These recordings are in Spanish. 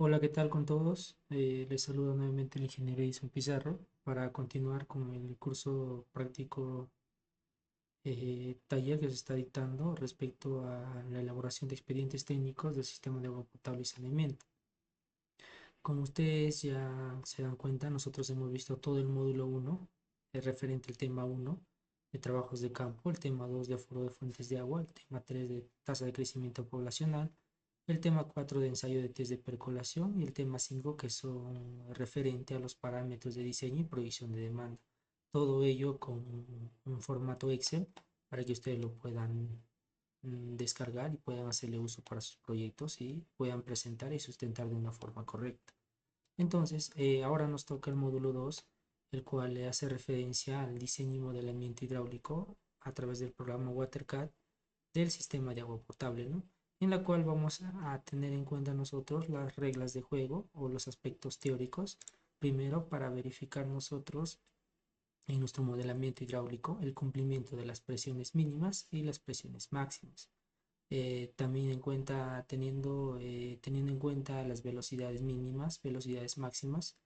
Hola, ¿qué tal con todos? Les saluda nuevamente el ingeniero Edison Pizarro para continuar con el curso práctico taller que se está dictando respecto a la elaboración de expedientes técnicos del sistema de agua potable y saneamiento. Como ustedes ya se dan cuenta, nosotros hemos visto todo el módulo 1, referente al tema 1 de trabajos de campo, el tema 2 de aforo de fuentes de agua, el tema 3 de tasa de crecimiento poblacional, el tema 4 de ensayo de test de percolación y el tema 5 que son referente a los parámetros de diseño y proyección de demanda. Todo ello con un formato Excel para que ustedes lo puedan descargar y puedan hacerle uso para sus proyectos y puedan presentar y sustentar de una forma correcta. Entonces, ahora nos toca el módulo 2, el cual le hace referencia al diseño y modelamiento hidráulico a través del programa WaterCAD del sistema de agua potable, ¿no? En la cual vamos a tener en cuenta nosotros las reglas de juego o los aspectos teóricos, primero para verificar nosotros en nuestro modelamiento hidráulico el cumplimiento de las presiones mínimas y las presiones máximas. También en cuenta, teniendo en cuenta las velocidades mínimas, velocidades máximas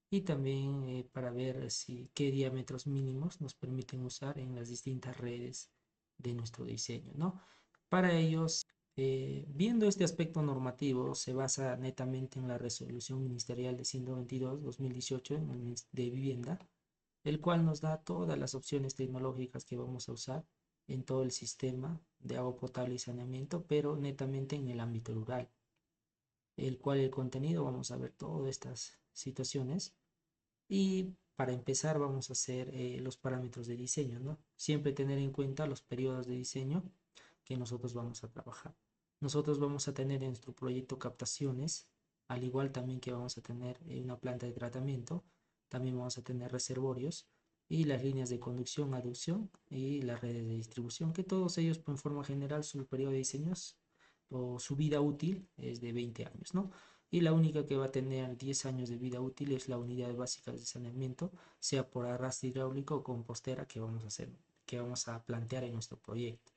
y también para ver si qué diámetros mínimos nos permiten usar en las distintas redes de nuestro diseño, ¿no? Para ellos, viendo este aspecto normativo, se basa netamente en la resolución ministerial de 122/2018 de vivienda, el cual nos da todas las opciones tecnológicas que vamos a usar en todo el sistema de agua potable y saneamiento, pero netamente en el ámbito rural, el cual el contenido vamos a ver todas estas situaciones y para empezar vamos a hacer los parámetros de diseño, ¿no? Siempre tener en cuenta los periodos de diseño que nosotros vamos a trabajar. Nosotros vamos a tener en nuestro proyecto captaciones, al igual también que vamos a tener una planta de tratamiento, también vamos a tener reservorios y las líneas de conducción, aducción y las redes de distribución, que todos ellos en forma general su periodo de diseños o su vida útil es de 20 años, ¿no? Y la única que va a tener 10 años de vida útil es la unidad básica de saneamiento, sea por arrastre hidráulico o compostera que vamos a hacer, que vamos a plantear en nuestro proyecto.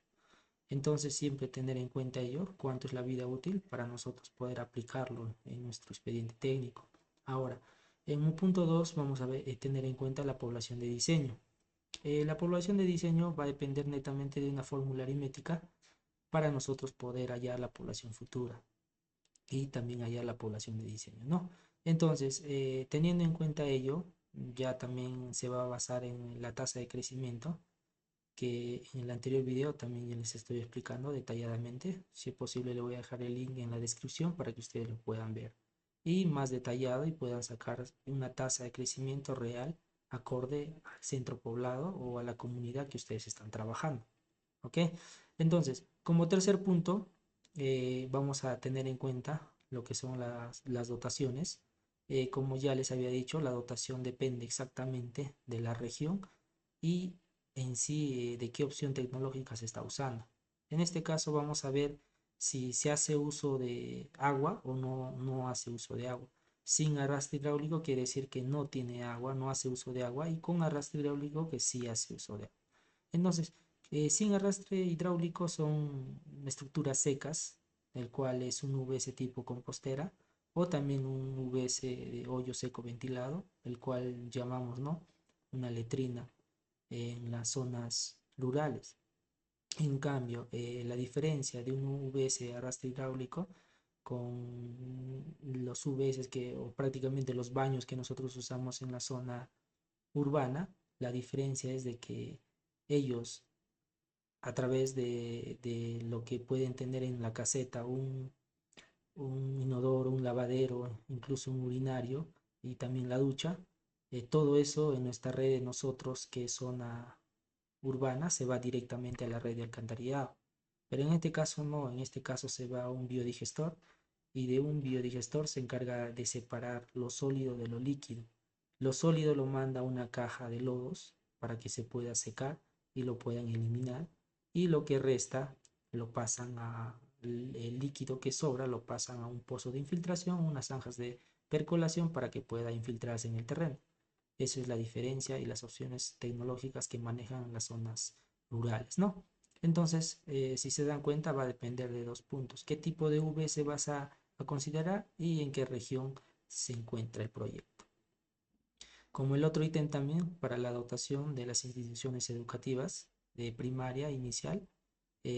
Entonces siempre tener en cuenta ello, cuánto es la vida útil para nosotros poder aplicarlo en nuestro expediente técnico. Ahora, en un punto 2 vamos a ver, tener en cuenta la población de diseño. La población de diseño va a depender netamente de una fórmula aritmética para nosotros poder hallar la población futura y también hallar la población de diseño, ¿no? Entonces, teniendo en cuenta ello, ya también se va a basar en la tasa de crecimiento, que en el anterior video también ya les estoy explicando detalladamente. Si es posible, le voy a dejar el link en la descripción para que ustedes lo puedan ver. Y más detallado y puedan sacar una tasa de crecimiento real acorde al centro poblado o a la comunidad que ustedes están trabajando. ¿Ok? Entonces, como tercer punto, vamos a tener en cuenta lo que son las dotaciones. Como ya les había dicho, la dotación depende exactamente de la región y en sí de qué opción tecnológica se está usando. En este caso vamos a ver si se hace uso de agua o no hace uso de agua. Sin arrastre hidráulico quiere decir que no tiene agua, no hace uso de agua, y con arrastre hidráulico que sí hace uso de agua. Entonces, sin arrastre hidráulico son estructuras secas, el cual es un VS tipo compostera o también un VS de hoyo seco ventilado, el cual llamamos, ¿no?, una letrina en las zonas rurales. En cambio, la diferencia de un VS de arrastre hidráulico con los VS o prácticamente los baños que nosotros usamos en la zona urbana, la diferencia es de que ellos, a través de lo que pueden tener en la caseta, un inodoro, un lavadero, incluso un urinario y también la ducha, todo eso en nuestra red de nosotros, que es zona urbana, se va directamente a la red de alcantarillado. Pero en este caso no, en este caso se va a un biodigestor y de un biodigestor se encarga de separar lo sólido de lo líquido. Lo sólido lo manda a una caja de lodos para que se pueda secar y lo puedan eliminar, y lo que resta lo pasan a el líquido que sobra lo pasan a un pozo de infiltración, unas zanjas de percolación para que pueda infiltrarse en el terreno. Esa es la diferencia y las opciones tecnológicas que manejan las zonas rurales, ¿no? Entonces, si se dan cuenta, va a depender de dos puntos. ¿Qué tipo de V se vas a considerar y en qué región se encuentra el proyecto. Como el otro ítem también para la dotación de las instituciones educativas de primaria inicial,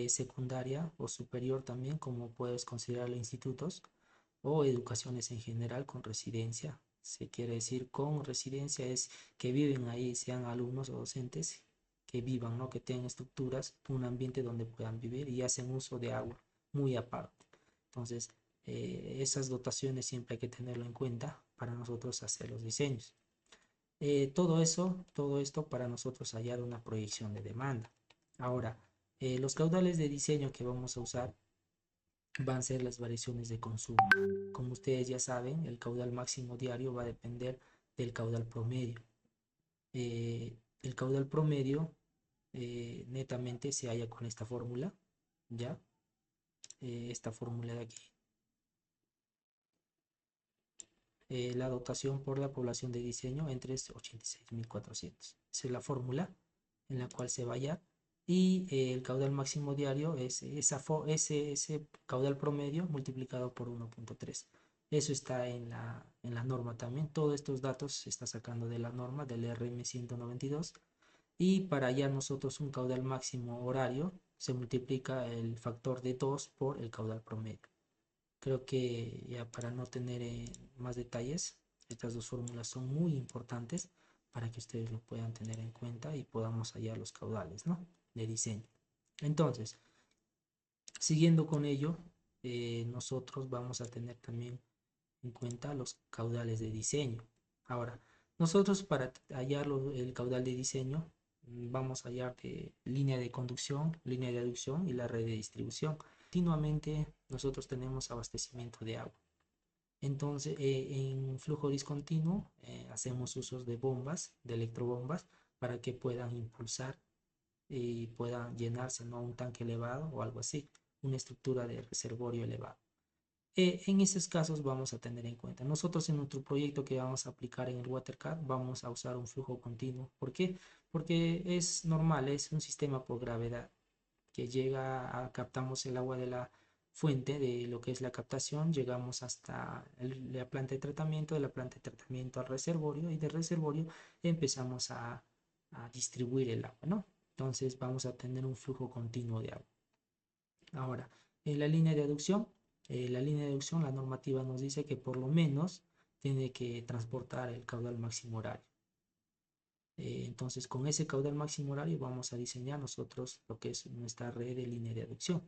secundaria o superior también, como puedes considerarlo institutos o educaciones en general con residencia. Se quiere decir con residencia es que viven ahí, sean alumnos o docentes, que vivan, ¿no? Que tengan estructuras, un ambiente donde puedan vivir y hacen uso de agua muy aparte. Entonces, esas dotaciones siempre hay que tenerlo en cuenta para nosotros hacer los diseños. Todo esto para nosotros hallar una proyección de demanda. Ahora, los caudales de diseño que vamos a usar van a ser las variaciones de consumo. Como ustedes ya saben, el caudal máximo diario va a depender del caudal promedio. El caudal promedio netamente se halla con esta fórmula, ¿ya? Esta fórmula de aquí. La dotación por la población de diseño entre 86.400. Esa es la fórmula en la cual se va a hallar. Y el caudal máximo diario es ese caudal promedio multiplicado por 1.3. Eso está en la norma también. Todos estos datos se está sacando de la norma del RM 192. Y para hallar nosotros un caudal máximo horario, se multiplica el factor de 2 por el caudal promedio. Creo que ya para no tener más detalles, estas dos fórmulas son muy importantes para que ustedes lo puedan tener en cuenta y podamos hallar los caudales, ¿no? De diseño. Entonces, siguiendo con ello, nosotros vamos a tener también en cuenta los caudales de diseño. Ahora, nosotros para hallar el caudal de diseño, vamos a hallar de línea de conducción, línea de aducción y la red de distribución. Continuamente nosotros tenemos abastecimiento de agua. Entonces, en flujo discontinuo hacemos usos de bombas, de electrobombas, para que puedan impulsar y puedan llenarse, ¿no? Un tanque elevado o algo así, una estructura de reservorio elevado. En esos casos vamos a tener en cuenta. Nosotros en nuestro proyecto que vamos a aplicar en el WaterCAD vamos a usar un flujo continuo. ¿Por qué? Porque es normal, es un sistema por gravedad que llega a captamos el agua de la fuente de lo que es la captación, llegamos hasta la planta de tratamiento, de la planta de tratamiento al reservorio y del reservorio empezamos a distribuir el agua, ¿no? Entonces vamos a tener un flujo continuo de agua. Ahora, en la línea de aducción, la normativa nos dice que por lo menos tiene que transportar el caudal máximo horario. Entonces, con ese caudal máximo horario vamos a diseñar nosotros lo que es nuestra red de línea de aducción.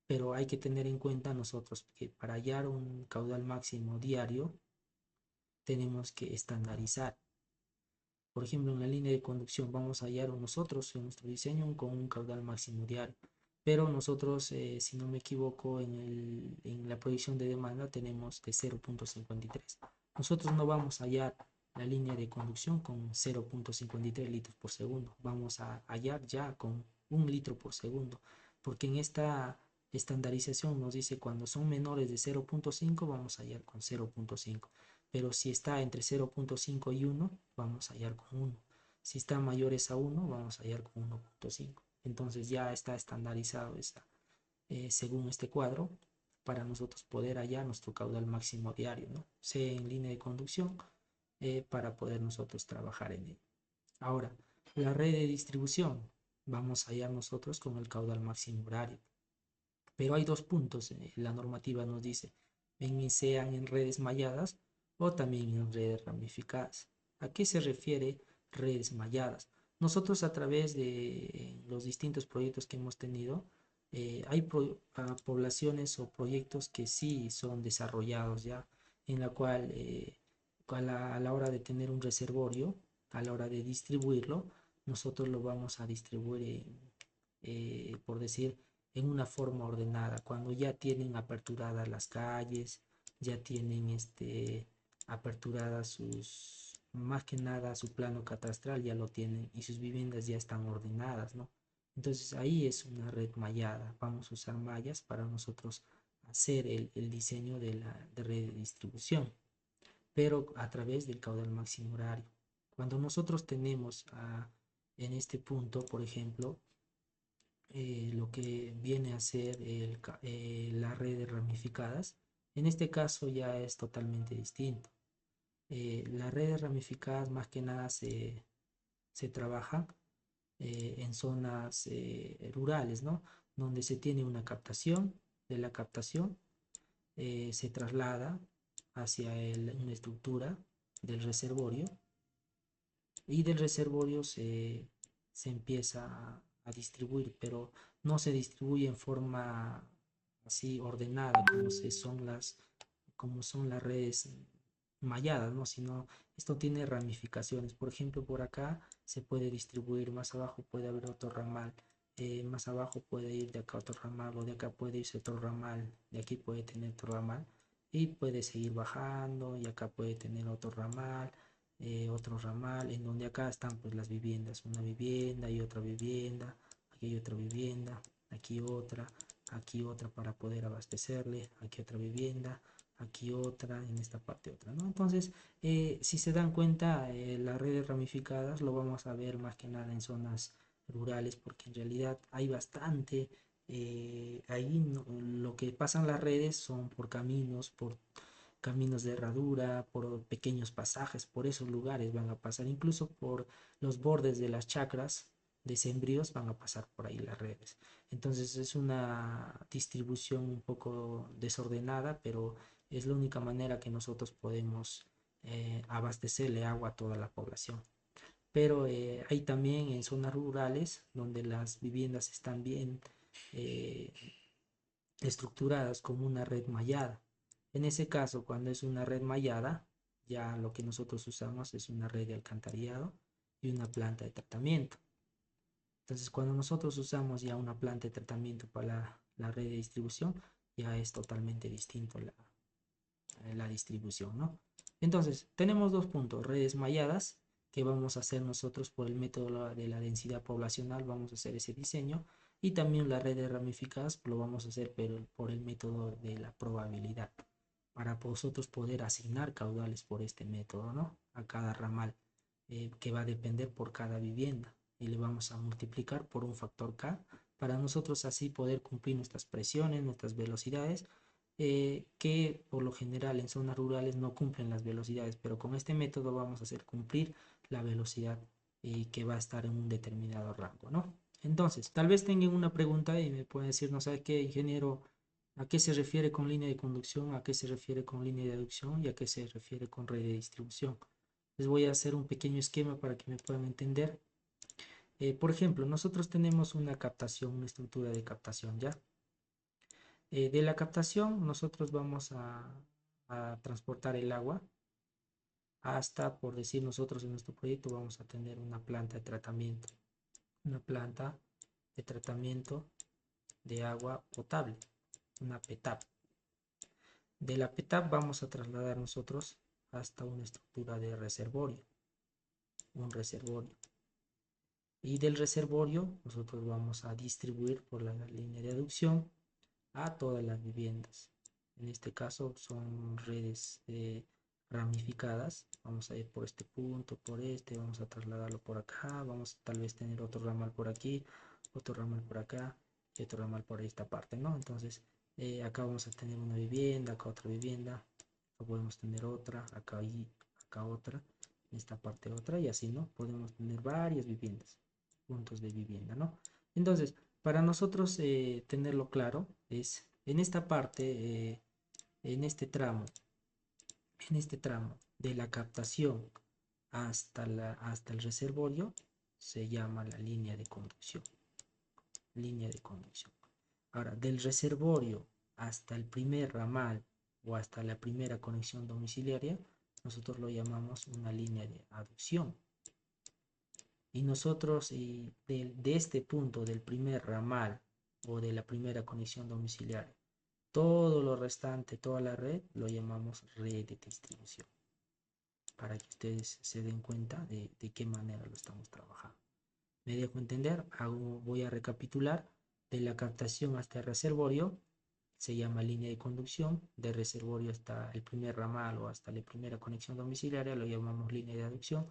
Pero hay que tener en cuenta nosotros que para hallar un caudal máximo diario tenemos que estandarizar. Por ejemplo, en la línea de conducción vamos a hallar nosotros en nuestro diseño con un caudal máximo diario. Pero nosotros, si no me equivoco, en la proyección de demanda tenemos de 0.53. Nosotros no vamos a hallar la línea de conducción con 0.53 litros por segundo. Vamos a hallar ya con 1 litro por segundo. Porque en esta estandarización nos dice cuando son menores de 0.5 vamos a hallar con 0.5. Pero si está entre 0.5 y 1, vamos a hallar con 1. Si está mayores a 1, vamos a hallar con 1.5. Entonces ya está estandarizado según este cuadro para nosotros poder hallar nuestro caudal máximo diario, ¿no? Sea en línea de conducción para poder nosotros trabajar en él. Ahora, la red de distribución, vamos a hallar nosotros con el caudal máximo horario. Pero hay dos puntos, la normativa nos dice, sean en redes malladas o también en redes ramificadas. ¿A qué se refiere redes malladas? Nosotros a través de los distintos proyectos que hemos tenido, hay poblaciones o proyectos que sí son desarrollados ya, en la cual a la hora de tener un reservorio, a la hora de distribuirlo, nosotros lo vamos a distribuir, por decir, en una forma ordenada, cuando ya tienen aperturadas las calles, ya tienen aperturadas más que nada su plano catastral ya lo tienen y sus viviendas ya están ordenadas, ¿no? Entonces ahí es una red mallada, vamos a usar mallas para nosotros hacer el diseño de la red de distribución, pero a través del caudal máximo horario. Cuando nosotros tenemos en este punto, por ejemplo, lo que viene a ser las redes ramificadas. En este caso ya es totalmente distinto. Las redes ramificadas más que nada se trabajan en zonas rurales, ¿no? Donde se tiene una captación, de la captación se traslada hacia una estructura del reservorio y del reservorio se empieza a distribuir, pero no se distribuye en forma así ordenada como son las redes malladas, ¿no? Sino esto tiene ramificaciones. Por ejemplo, por acá se puede distribuir, más abajo puede haber otro ramal, más abajo puede ir de acá otro ramal, o de acá puede irse otro ramal, de aquí puede tener otro ramal, y puede seguir bajando, y acá puede tener otro ramal, en donde acá están pues las viviendas, una vivienda y otra vivienda, aquí hay otra vivienda, aquí otra para poder abastecerle, aquí otra vivienda, aquí otra, en esta parte otra, ¿no? Entonces, si se dan cuenta, las redes ramificadas lo vamos a ver más que nada en zonas rurales, porque en realidad hay bastante, ahí lo que pasan las redes son por caminos de herradura, por pequeños pasajes, por esos lugares van a pasar, incluso por los bordes de las chacras de sembríos van a pasar por ahí las redes. Entonces es una distribución un poco desordenada, pero es la única manera que nosotros podemos abastecerle agua a toda la población. Pero hay también en zonas rurales donde las viviendas están bien eh, estructuradas como una red mallada. En ese caso, cuando es una red mallada, ya lo que nosotros usamos es una red de alcantarillado y una planta de tratamiento. Entonces, cuando nosotros usamos ya una planta de tratamiento para la red de distribución, ya es totalmente distinto la distribución, ¿no? Entonces, tenemos dos puntos, redes malladas, que vamos a hacer nosotros por el método de la densidad poblacional, vamos a hacer ese diseño, y también las redes ramificadas lo vamos a hacer pero por el método de la probabilidad, para vosotros poder asignar caudales por este método, ¿no? A cada ramal, que va a depender por cada vivienda, y le vamos a multiplicar por un factor K, para nosotros así poder cumplir nuestras presiones, nuestras velocidades, que por lo general en zonas rurales no cumplen las velocidades, pero con este método vamos a hacer cumplir la velocidad que va a estar en un determinado rango, ¿no? Entonces, tal vez tengan una pregunta y me pueden decir, no sé qué, ingeniero, a qué se refiere con línea de conducción, a qué se refiere con línea de aducción y a qué se refiere con red de distribución. Les voy a hacer un pequeño esquema para que me puedan entender. Por ejemplo, nosotros tenemos una captación, una estructura de captación, ¿ya? De la captación nosotros vamos a transportar el agua hasta, por decir nosotros en nuestro proyecto, vamos a tener una planta de tratamiento de agua potable, una PETAP. De la PETAP vamos a trasladar nosotros hasta una estructura de reservorio, un reservorio. Y del reservorio nosotros vamos a distribuir por la línea de aducción a todas las viviendas. En este caso son redes ramificadas. Vamos a ir por este punto, por este, vamos a trasladarlo por acá, vamos a tal vez tener otro ramal por aquí, otro ramal por acá y otro ramal por esta parte, ¿no? Entonces acá vamos a tener una vivienda, acá otra vivienda, acá podemos tener otra, acá y acá otra, en esta parte otra, y así, ¿no? Podemos tener varias viviendas, puntos de vivienda, ¿no? Entonces, para nosotros tenerlo claro, es en esta parte, en este tramo, de la captación hasta el reservorio, se llama la línea de conducción. Línea de conducción. Ahora, del reservorio hasta el primer ramal o hasta la primera conexión domiciliaria, nosotros lo llamamos una línea de aducción. Y nosotros de este punto del primer ramal o de la primera conexión domiciliaria, todo lo restante, toda la red, lo llamamos red de distribución. Para que ustedes se den cuenta de qué manera lo estamos trabajando. ¿Me dejo entender? Voy a recapitular. De la captación hasta el reservorio se llama línea de conducción. De reservorio hasta el primer ramal o hasta la primera conexión domiciliaria lo llamamos línea de aducción.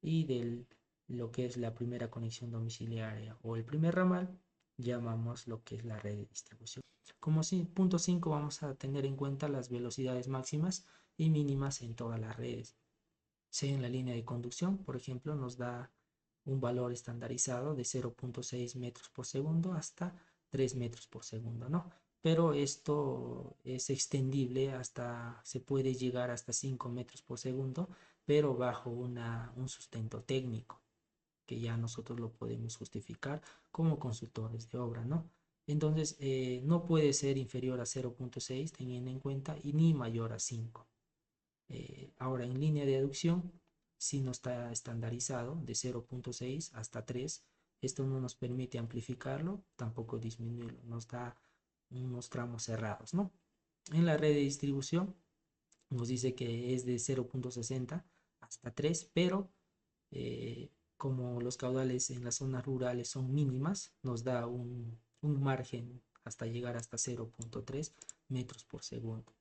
Y de lo que es la primera conexión domiciliaria o el primer ramal llamamos lo que es la red de distribución. Como si, punto 5 vamos a tener en cuenta las velocidades máximas y mínimas en todas las redes. Sea en la línea de conducción, por ejemplo, nos da un valor estandarizado de 0.6 metros por segundo hasta 3 metros por segundo, ¿no? Pero esto es extendible hasta, se puede llegar hasta 5 metros por segundo, pero bajo un sustento técnico, que ya nosotros lo podemos justificar como consultores de obra, ¿no? Entonces, no puede ser inferior a 0.6 teniendo en cuenta y ni mayor a 5. Ahora, en línea de aducción, si no está estandarizado de 0.6 hasta 3, esto no nos permite amplificarlo, tampoco disminuirlo, nos da unos tramos cerrados, ¿no? En la red de distribución nos dice que es de 0.60 hasta 3, pero como los caudales en las zonas rurales son mínimas, nos da un margen hasta llegar hasta 0.3 metros por segundo.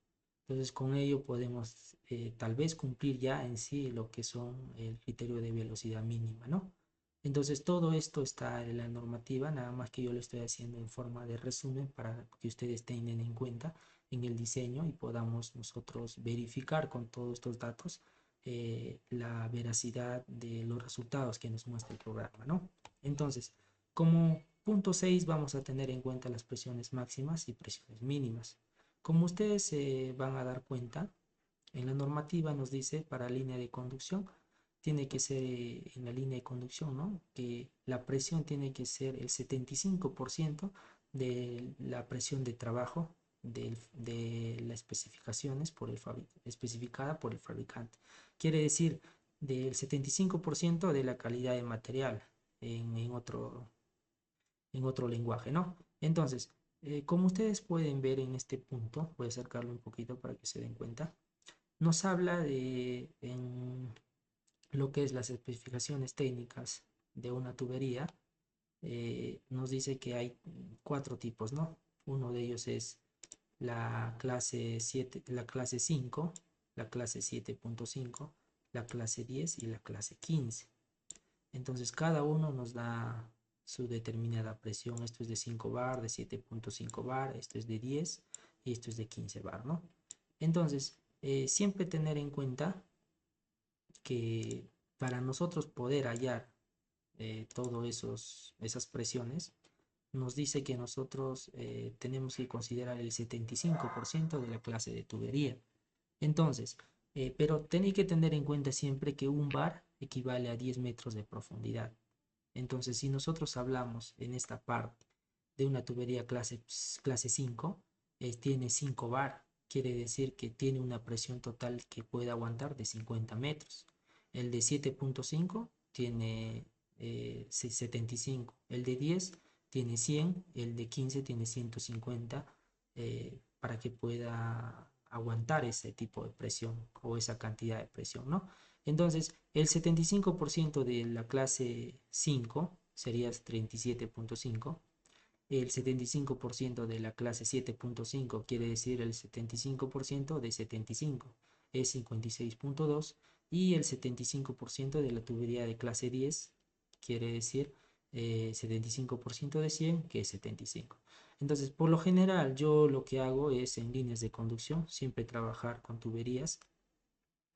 Entonces con ello podemos tal vez cumplir ya en sí lo que son el criterio de velocidad mínima, ¿no? Entonces todo esto está en la normativa, nada más que yo lo estoy haciendo en forma de resumen para que ustedes tengan en cuenta en el diseño y podamos nosotros verificar con todos estos datos la veracidad de los resultados que nos muestra el programa, ¿no? Entonces, como punto 6 vamos a tener en cuenta las presiones máximas y presiones mínimas. Como ustedes se van a dar cuenta, en la normativa nos dice para línea de conducción, tiene que ser en la línea de conducción, ¿no? Que la presión tiene que ser el 75% de la presión de trabajo de las especificaciones especificada por el fabricante. Quiere decir del 75% de la calidad de material en otro lenguaje, ¿no? Entonces, como ustedes pueden ver en este punto, voy a acercarlo un poquito para que se den cuenta, nos habla de en lo que es las especificaciones técnicas de una tubería, nos dice que hay cuatro tipos, ¿no? Uno de ellos es la clase 7, la clase 5, la clase 7.5, la clase 10 y la clase 15. Entonces cada uno nos da su determinada presión. Esto es de 5 bar, de 7.5 bar, esto es de 10 y esto es de 15 bar, ¿no? Entonces, siempre tener en cuenta que para nosotros poder hallar todas esas presiones, nos dice que nosotros tenemos que considerar el 75% de la clase de tubería. Entonces, pero tenéis que tener en cuenta siempre que un bar equivale a 10 metros de profundidad. Entonces, si nosotros hablamos en esta parte de una tubería clase 5, tiene 5 bar, quiere decir que tiene una presión total que puede aguantar de 50 metros. El de 7.5 tiene 75, el de 10 tiene 100, el de 15 tiene 150 para que pueda aguantar ese tipo de presión o esa cantidad de presión, ¿no? Entonces, el 75% de la clase 5 sería 37.5. El 75% de la clase 7.5 quiere decir el 75% de 75 es 56.2 y el 75% de la tubería de clase 10 quiere decir 75% de 100 que es 75. Entonces, por lo general, yo lo que hago es en líneas de conducción, siempre trabajar con tuberías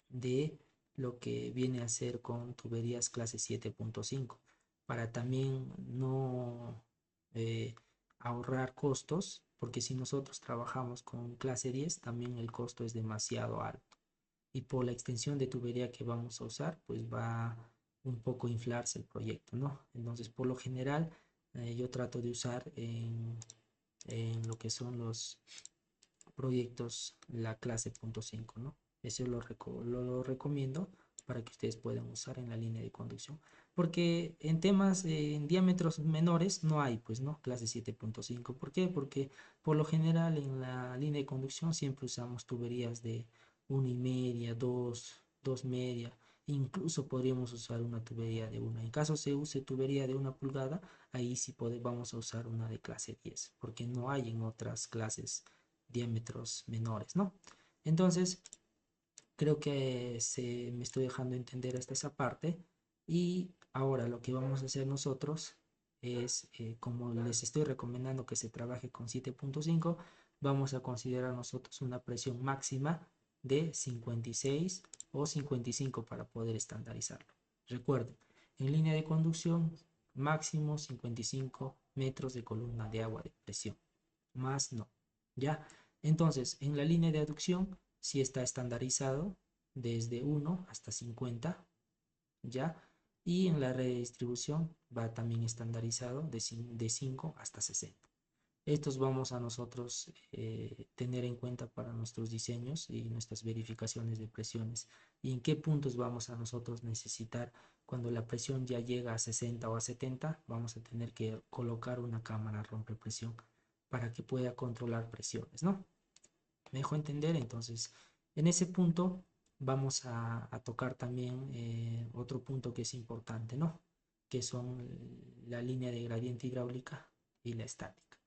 de lo que viene a ser con tuberías clase 7.5 para también no ahorrar costos, porque si nosotros trabajamos con clase 10 también el costo es demasiado alto y por la extensión de tubería que vamos a usar pues va un poco a inflarse el proyecto, ¿no? Entonces por lo general yo trato de usar en lo que son los proyectos la clase .5, ¿no? Eso lo recomiendo para que ustedes puedan usar en la línea de conducción. Porque en temas, en diámetros menores no hay, pues, ¿no? Clase 7.5. ¿Por qué? Porque por lo general en la línea de conducción siempre usamos tuberías de 1,5, 2 media. Incluso podríamos usar una tubería de 1. En caso se use tubería de 1 pulgada, ahí sí vamos a usar una de clase 10, porque no hay en otras clases diámetros menores, ¿no? Entonces, creo que me estoy dejando entender hasta esa parte y ahora lo que vamos a hacer nosotros es, como les estoy recomendando que se trabaje con 7.5, vamos a considerar nosotros una presión máxima de 56 o 55 para poder estandarizarlo. Recuerden, en línea de conducción, máximo 55 metros de columna de agua de presión, más no, ¿ya? Entonces, en la línea de aducción, sí está estandarizado desde 1 hasta 50, ¿ya? Y en la redistribución va también estandarizado de 5 hasta 60. Estos vamos a nosotros tener en cuenta para nuestros diseños y nuestras verificaciones de presiones. Y en qué puntos vamos a nosotros necesitar cuando la presión ya llega a 60 o a 70, vamos a tener que colocar una cámara rompepresión para que pueda controlar presiones, ¿no? ¿Me dejo entender? Entonces, en ese punto vamos a tocar también otro punto que es importante, ¿no? Que son la línea de gradiente hidráulica y la estática.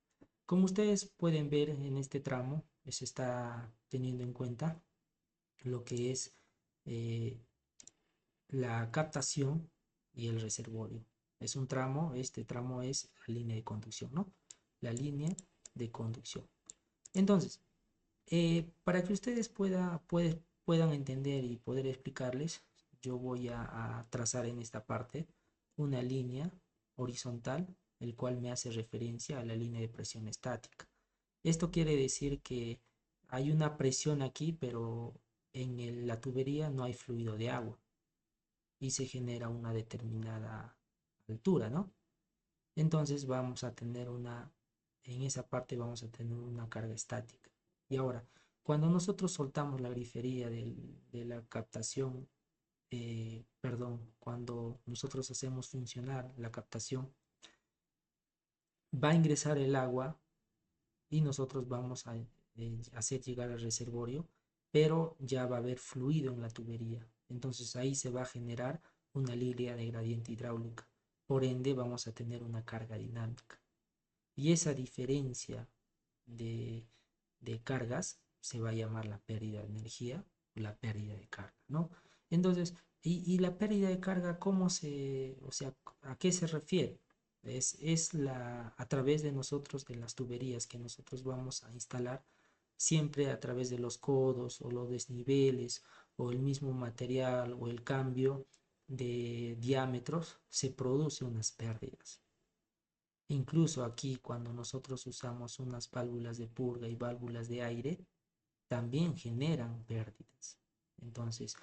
Como ustedes pueden ver en este tramo, se está teniendo en cuenta lo que es eh, la captación y el reservorio. Es un tramo, este tramo es la línea de conducción, ¿no? La línea de conducción. Entonces, para que ustedes puedan entender y poder explicarles, yo voy a trazar en esta parte una línea horizontal, el cual me hace referencia a la línea de presión estática. Esto quiere decir que hay una presión aquí, pero en la tubería no hay fluido de agua y se genera una determinada altura, ¿no? Entonces vamos a tener en esa parte vamos a tener una carga estática. Y ahora, cuando nosotros soltamos la grifería de la captación, perdón, cuando nosotros hacemos funcionar la captación, va a ingresar el agua y nosotros vamos a hacer llegar al reservorio, pero ya va a haber fluido en la tubería. Entonces ahí se va a generar una línea de gradiente hidráulica. Por ende, vamos a tener una carga dinámica. Y esa diferencia de, de cargas se va a llamar la pérdida de energía o la pérdida de carga, ¿no? Entonces, y la pérdida de carga, o sea, ¿a qué se refiere? Es a través de nosotros, de las tuberías que nosotros vamos a instalar, siempre a través de los codos o los desniveles o el mismo material o el cambio de diámetros, se produce unas pérdidas. Incluso aquí, cuando nosotros usamos unas válvulas de purga y válvulas de aire, también generan pérdidas. Entonces,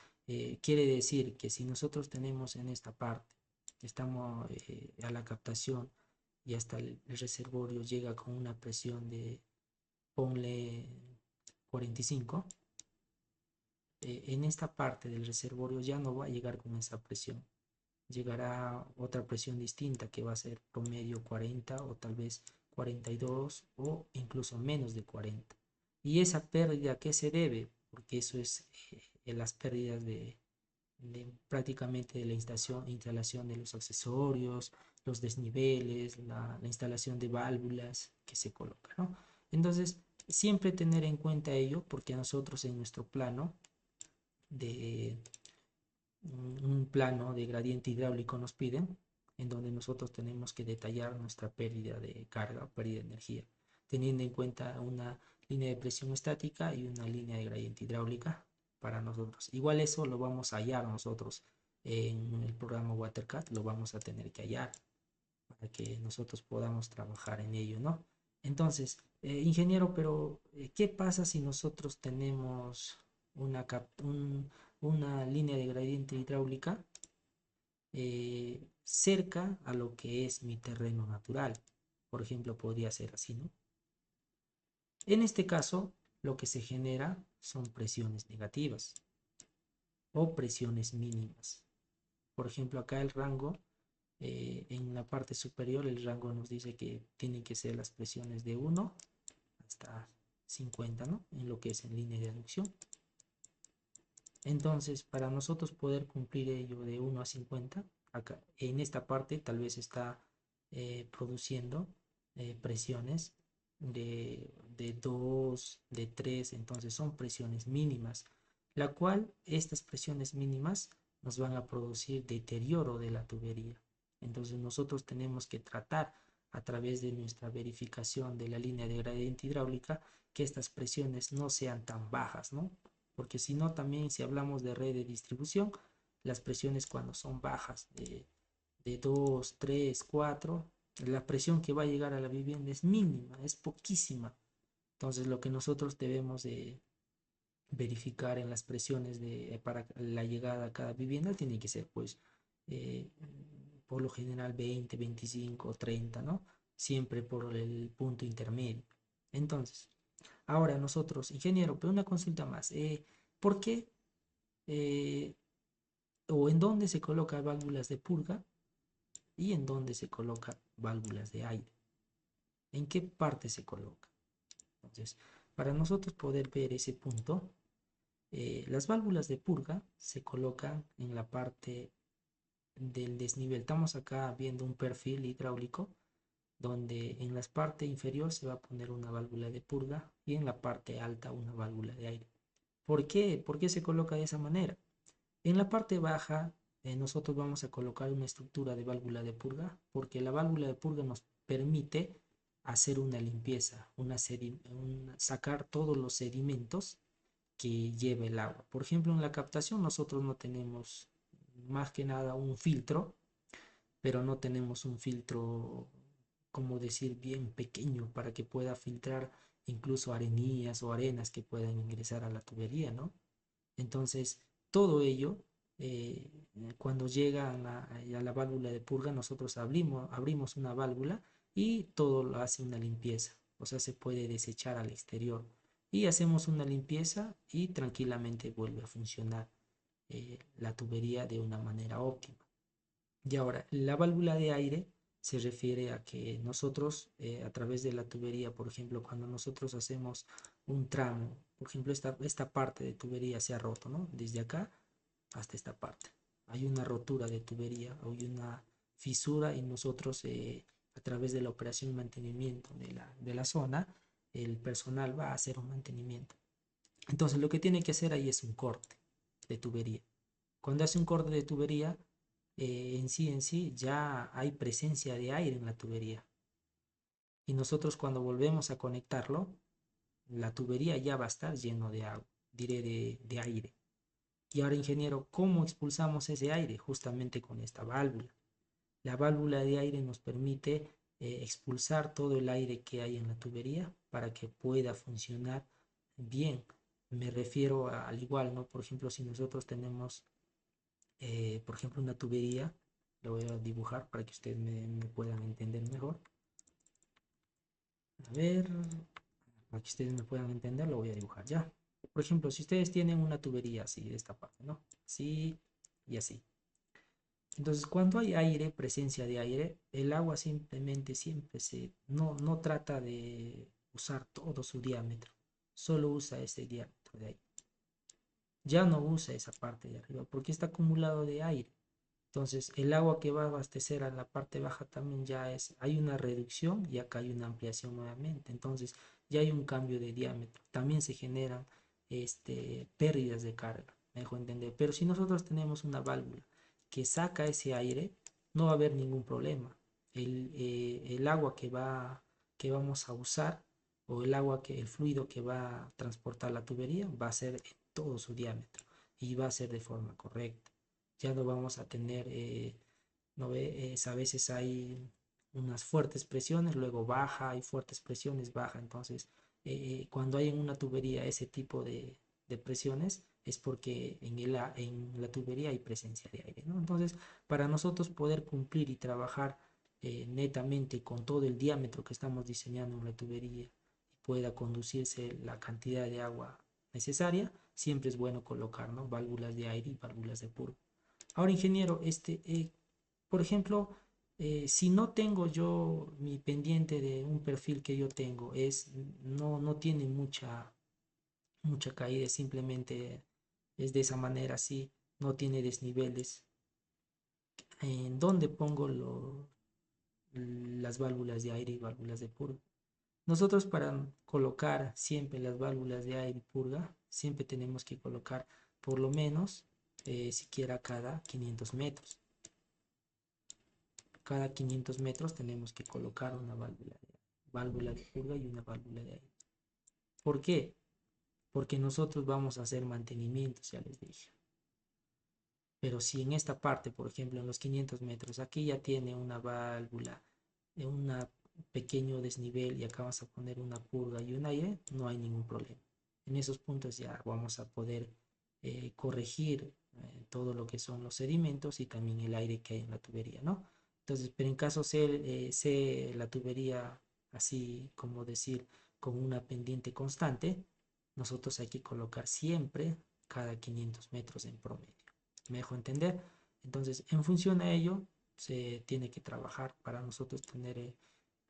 quiere decir que si nosotros tenemos en esta parte, estamos a la captación y hasta el reservorio llega con una presión de, ponle 45, en esta parte del reservorio ya no va a llegar con esa presión, llegará otra presión distinta que va a ser promedio 40 o tal vez 42 o incluso menos de 40. ¿Y esa pérdida a qué se debe? Porque eso es las pérdidas de prácticamente de la instalación de los accesorios, los desniveles, la instalación de válvulas que se colocan, ¿no? Entonces, siempre tener en cuenta ello porque nosotros en nuestro plano de un plano de gradiente hidráulico nos piden, en donde nosotros tenemos que detallar nuestra pérdida de carga o pérdida de energía, teniendo en cuenta una línea de presión estática y una línea de gradiente hidráulica para nosotros. Igual eso lo vamos a hallar nosotros en el programa WaterCAD, lo vamos a tener que hallar para que nosotros podamos trabajar en ello, ¿no? Entonces, ingeniero, pero ¿qué pasa si nosotros tenemos una, una línea de gradiente hidráulica cerca a lo que es mi terreno natural? Por ejemplo, podría ser así, ¿no? En este caso, lo que se genera son presiones negativas o presiones mínimas. Por ejemplo, acá el rango, en la parte superior, el rango nos dice que tienen que ser las presiones de 1 hasta 50, ¿no? En lo que es en línea de aducción. Entonces, para nosotros poder cumplir ello de 1 a 50, acá en esta parte tal vez está produciendo presiones de 2, de 3, entonces son presiones mínimas, la cual estas presiones mínimas nos van a producir deterioro de la tubería. Entonces nosotros tenemos que tratar a través de nuestra verificación de la línea de gradiente hidráulica que estas presiones no sean tan bajas, ¿no? Porque si no, también si hablamos de red de distribución, las presiones cuando son bajas de 2, 3, 4, la presión que va a llegar a la vivienda es mínima, es poquísima. Entonces lo que nosotros debemos de verificar en las presiones para la llegada a cada vivienda tiene que ser pues eh, por lo general 20, 25, 30, ¿no? Siempre por el punto intermedio. Entonces, ahora nosotros, ingeniero, pero una consulta más. ¿Por qué eh, o en dónde se colocan válvulas de purga y en dónde se colocan válvulas de aire? ¿En qué parte se coloca? Entonces, para nosotros poder ver ese punto, las válvulas de purga se colocan en la parte del desnivel. Estamos acá viendo un perfil hidráulico donde en la parte inferior se va a poner una válvula de purga y en la parte alta una válvula de aire. ¿Por qué? ¿Por qué se coloca de esa manera? En la parte baja nosotros vamos a colocar una estructura de válvula de purga porque la válvula de purga nos permite hacer una limpieza, sacar todos los sedimentos que lleva el agua. Por ejemplo, en la captación nosotros no tenemos más que nada un filtro, pero no tenemos un filtro, como decir, bien pequeño para que pueda filtrar incluso arenillas o arenas que puedan ingresar a la tubería, ¿no? Entonces, todo ello, eh, cuando llega a la válvula de purga, nosotros abrimos una válvula y todo lo hace una limpieza, o sea, se puede desechar al exterior. Y hacemos una limpieza y tranquilamente vuelve a funcionar la tubería de una manera óptima. Y ahora, la válvula de aire se refiere a que nosotros, a través de la tubería, por ejemplo, cuando nosotros hacemos un tramo, por ejemplo, esta parte de tubería se ha roto, ¿no? Desde acá hasta esta parte. Hay una rotura de tubería, hay una fisura y nosotros, a través de la operación y mantenimiento de la zona, el personal va a hacer un mantenimiento. Entonces, lo que tiene que hacer ahí es un corte de tubería. Cuando hace un corte de tubería, en sí ya hay presencia de aire en la tubería. Y nosotros cuando volvemos a conectarlo, la tubería ya va a estar lleno de agua, diré de aire. Y ahora, ingeniero, ¿cómo expulsamos ese aire? Justamente con esta válvula. La válvula de aire nos permite expulsar todo el aire que hay en la tubería para que pueda funcionar bien. Me refiero al igual, ¿no? Por ejemplo, si nosotros tenemos por ejemplo, una tubería, lo voy a dibujar para que ustedes me puedan entender mejor. A ver, para que ustedes me puedan entender, lo voy a dibujar ya. Por ejemplo, si ustedes tienen una tubería así, de esta parte, ¿no? Así y así. Entonces, cuando hay aire, presencia de aire, el agua simplemente siempre no trata de usar todo su diámetro, solo usa ese diámetro de ahí. Ya no usa esa parte de arriba porque está acumulado de aire. Entonces, el agua que va a abastecer a la parte baja también hay una reducción y acá hay una ampliación nuevamente. Entonces, ya hay un cambio de diámetro. También se generan pérdidas de carga, me dejo entender. Pero si nosotros tenemos una válvula que saca ese aire, no va a haber ningún problema. El agua que vamos a usar o el fluido que va a transportar la tubería va a ser en todo su diámetro y va a ser de forma correcta. Ya no vamos a tener, ¿no ve? A veces hay unas fuertes presiones, luego baja, hay fuertes presiones, baja. Entonces, cuando hay en una tubería ese tipo de presiones, es porque en la tubería hay presencia de aire, ¿no? Entonces, para nosotros poder cumplir y trabajar netamente con todo el diámetro que estamos diseñando en la tubería y pueda conducirse la cantidad de agua necesaria, siempre es bueno colocar, ¿no? Válvulas de aire y válvulas de purga. Ahora, ingeniero, por ejemplo, si no tengo yo mi pendiente de un perfil que yo tengo, no tiene mucha caída, simplemente es de esa manera así, no tiene desniveles. ¿En dónde pongo las válvulas de aire y válvulas de purga? Nosotros para colocar siempre las válvulas de aire y purga, siempre tenemos que colocar por lo menos siquiera cada 500 metros. cada 500 metros tenemos que colocar una válvula de purga y una válvula de aire. ¿Por qué? Porque nosotros vamos a hacer mantenimientos, ya les dije. Pero si en esta parte, por ejemplo, en los 500 metros, aquí ya tiene una válvula, un pequeño desnivel y acá vas a poner una purga y un aire, no hay ningún problema. En esos puntos ya vamos a poder corregir todo lo que son los sedimentos y también el aire que hay en la tubería, ¿no? Entonces, pero en caso sea la tubería así como decir con una pendiente constante, nosotros hay que colocar siempre cada 500 metros en promedio. ¿Me dejo entender? Entonces, en función a ello, se tiene que trabajar para nosotros tener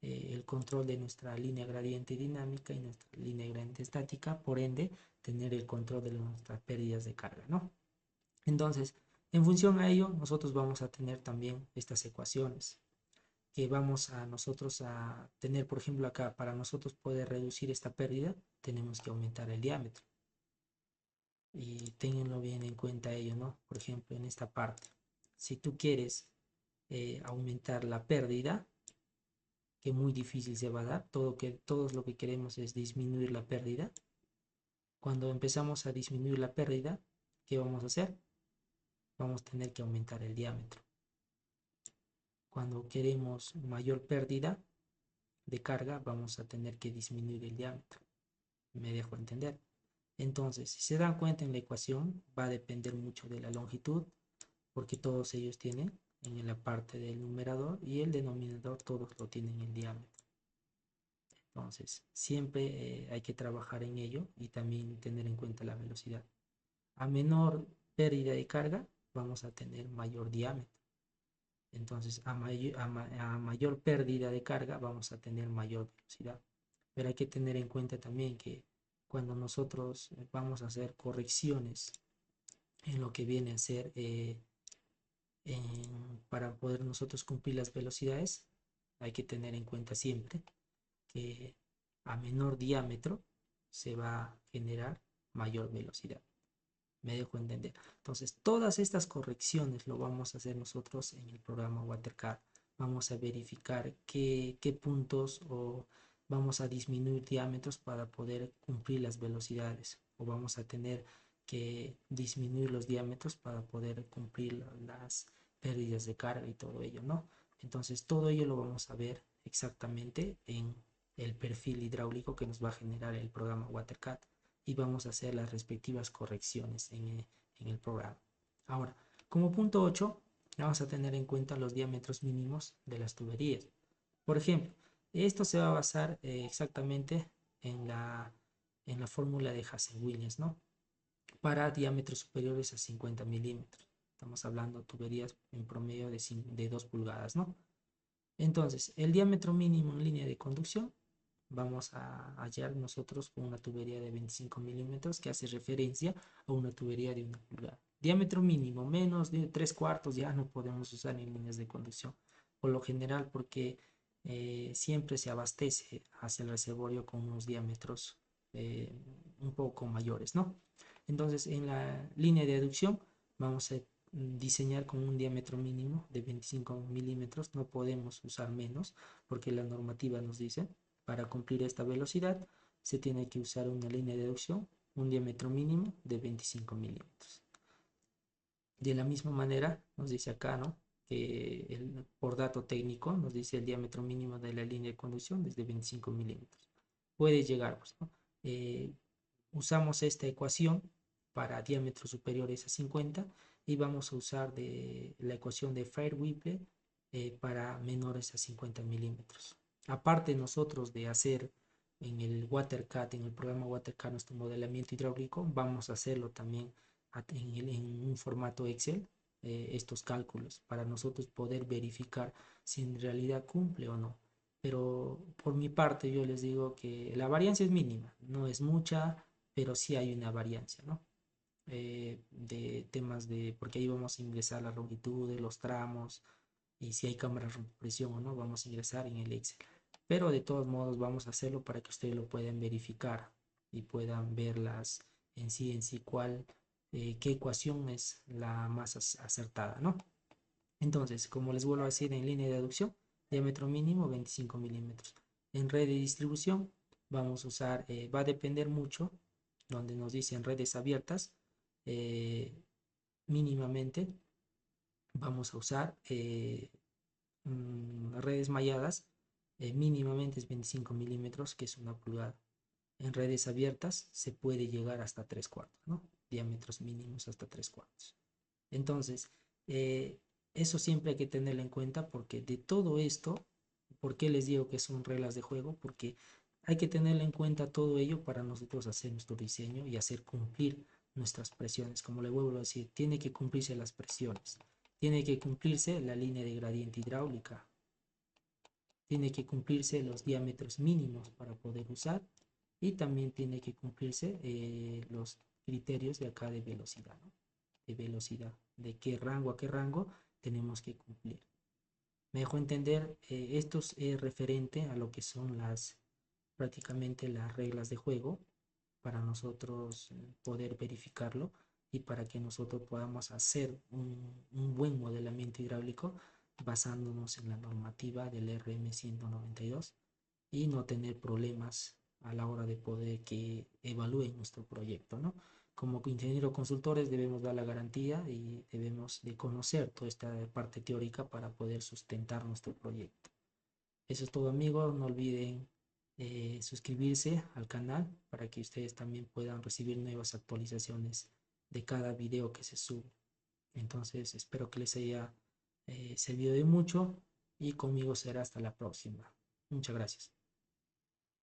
el control de nuestra línea gradiente dinámica y nuestra línea gradiente estática, por ende, tener el control de nuestras pérdidas de carga, ¿no? Entonces, en función a ello, nosotros vamos a tener también estas ecuaciones que vamos a nosotros a tener, por ejemplo, acá, para nosotros poder reducir esta pérdida, tenemos que aumentar el diámetro. Y ténganlo bien en cuenta ello, ¿no? Por ejemplo, en esta parte, si tú quieres aumentar la pérdida, que muy difícil se va a dar, todos lo que queremos es disminuir la pérdida. Cuando empezamos a disminuir la pérdida, ¿qué vamos a hacer? Vamos a tener que aumentar el diámetro. Cuando queremos mayor pérdida de carga, vamos a tener que disminuir el diámetro. ¿Me dejo entender? Entonces, si se dan cuenta en la ecuación, va a depender mucho de la longitud, porque todos ellos tienen en la parte del numerador y el denominador todos lo tienen en diámetro. Entonces, siempre hay que trabajar en ello y también tener en cuenta la velocidad. A menor pérdida de carga, vamos a tener mayor diámetro. Entonces, a mayor pérdida de carga, vamos a tener mayor velocidad. Pero hay que tener en cuenta también que cuando nosotros vamos a hacer correcciones en lo que viene a ser para poder nosotros cumplir las velocidades, hay que tener en cuenta siempre que a menor diámetro se va a generar mayor velocidad. Me dejo entender. Entonces, todas estas correcciones lo vamos a hacer nosotros en el programa WaterCAD. Vamos a verificar qué puntos o vamos a disminuir diámetros para poder cumplir las velocidades, o vamos a tener que disminuir los diámetros para poder cumplir las pérdidas de carga y todo ello, ¿no? Entonces, todo ello lo vamos a ver exactamente en el perfil hidráulico que nos va a generar el programa WaterCAD, y vamos a hacer las respectivas correcciones en el programa. Ahora, como punto 8, vamos a tener en cuenta los diámetros mínimos de las tuberías. Por ejemplo, esto se va a basar exactamente en la fórmula de Hazen-Williams, ¿no? Para diámetros superiores a 50 milímetros. Estamos hablando de tuberías en promedio de 2 pulgadas, ¿no? Entonces, el diámetro mínimo en línea de conducción vamos a hallar nosotros con una tubería de 25 milímetros que hace referencia a una tubería de 1 pulgada. Diámetro mínimo, menos de 3 cuartos ya no podemos usar en líneas de conducción. Por lo general, porque siempre se abastece hacia el reservorio con unos diámetros un poco mayores, ¿no? Entonces, en la línea de aducción vamos a diseñar con un diámetro mínimo de 25 milímetros. No podemos usar menos porque la normativa nos dice para cumplir esta velocidad se tiene que usar una línea de aducción, un diámetro mínimo de 25 milímetros. De la misma manera nos dice acá, ¿no? Que por dato técnico nos dice el diámetro mínimo de la línea de conducción desde 25 milímetros. Puede llegar, pues, ¿no? Usamos esta ecuación para diámetros superiores a 50 y vamos a usar la ecuación de Fair-Whipple para menores a 50 milímetros. Aparte nosotros de hacer en el WaterCAD, en el programa WaterCAD nuestro modelamiento hidráulico, vamos a hacerlo también en un formato Excel, estos cálculos para nosotros poder verificar si en realidad cumple o no. Pero por mi parte yo les digo que la variancia es mínima, no es mucha, pero sí hay una variancia, ¿no? De temas porque ahí vamos a ingresar la longitud de los tramos y si hay cámaras de presión o no, vamos a ingresar en el Excel. Pero de todos modos vamos a hacerlo para que ustedes lo puedan verificar y puedan verlas en sí qué ecuación es la más acertada, ¿no? Entonces, como les vuelvo a decir, en línea de aducción, diámetro mínimo 25 milímetros. En red de distribución vamos a usar, va a depender mucho, donde nos dicen redes abiertas, eh, mínimamente vamos a usar redes malladas, mínimamente es 25 milímetros, que es una pulgada. En redes abiertas se puede llegar hasta 3 cuartos, ¿no? Diámetros mínimos hasta 3 cuartos. Entonces, eh, eso siempre hay que tenerlo en cuenta porque de todo esto, ¿por qué les digo que son reglas de juego? Porque hay que tenerlo en cuenta todo ello para nosotros hacer nuestro diseño y hacer cumplir nuestras presiones. Como le vuelvo a decir, tiene que cumplirse las presiones, tiene que cumplirse la línea de gradiente hidráulica, tiene que cumplirse los diámetros mínimos para poder usar y también tiene que cumplirse los criterios de acá de velocidad, ¿no? De velocidad, de qué rango a qué rango tenemos que cumplir. Me dejó entender, esto es referente a lo que son prácticamente las reglas de juego para nosotros poder verificarlo y para que nosotros podamos hacer un buen modelamiento hidráulico basándonos en la normativa del RM 192 y no tener problemas a la hora de poder que evalúen nuestro proyecto, ¿no? Como ingeniero consultores debemos dar la garantía y debemos de conocer toda esta parte teórica para poder sustentar nuestro proyecto. Eso es todo, amigos. No olviden suscribirse al canal para que ustedes también puedan recibir nuevas actualizaciones de cada video que se sube. Entonces, espero que les haya servido de mucho y conmigo será hasta la próxima. Muchas gracias.